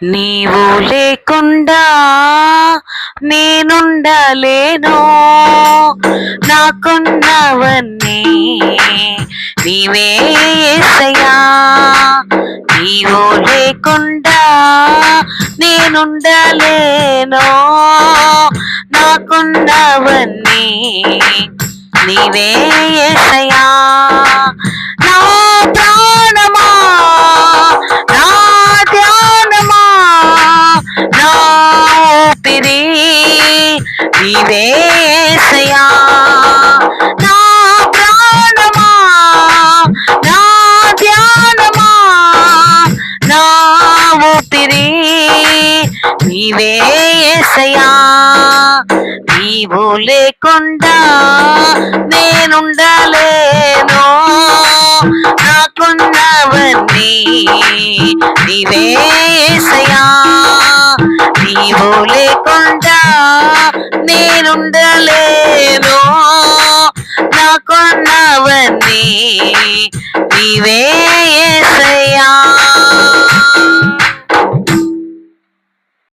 నీవు లేకుండా నేనుండలేను, నాకున్నవన్నీ నీవే యేసయ్యా. నీవు లేకుండా నేనుండలేను, నాకున్నవన్నీ నీవే యేసయ్యా. నా ప్రాణమా, నా ధ్యానమా, నా ఊపిరి నీవే యేసయ్యా. నా ప్రాణమా, నా ధ్యానమా, నా ఊపిరి నీవే యేసయ్యా. నీవు లేకుండా నేనుండలేను, నాకున్నవన్నీ నీవే యేసయ్యా. నీవు లేకుండా నేనుండలేను, నాకున్నవన్నీ నీవే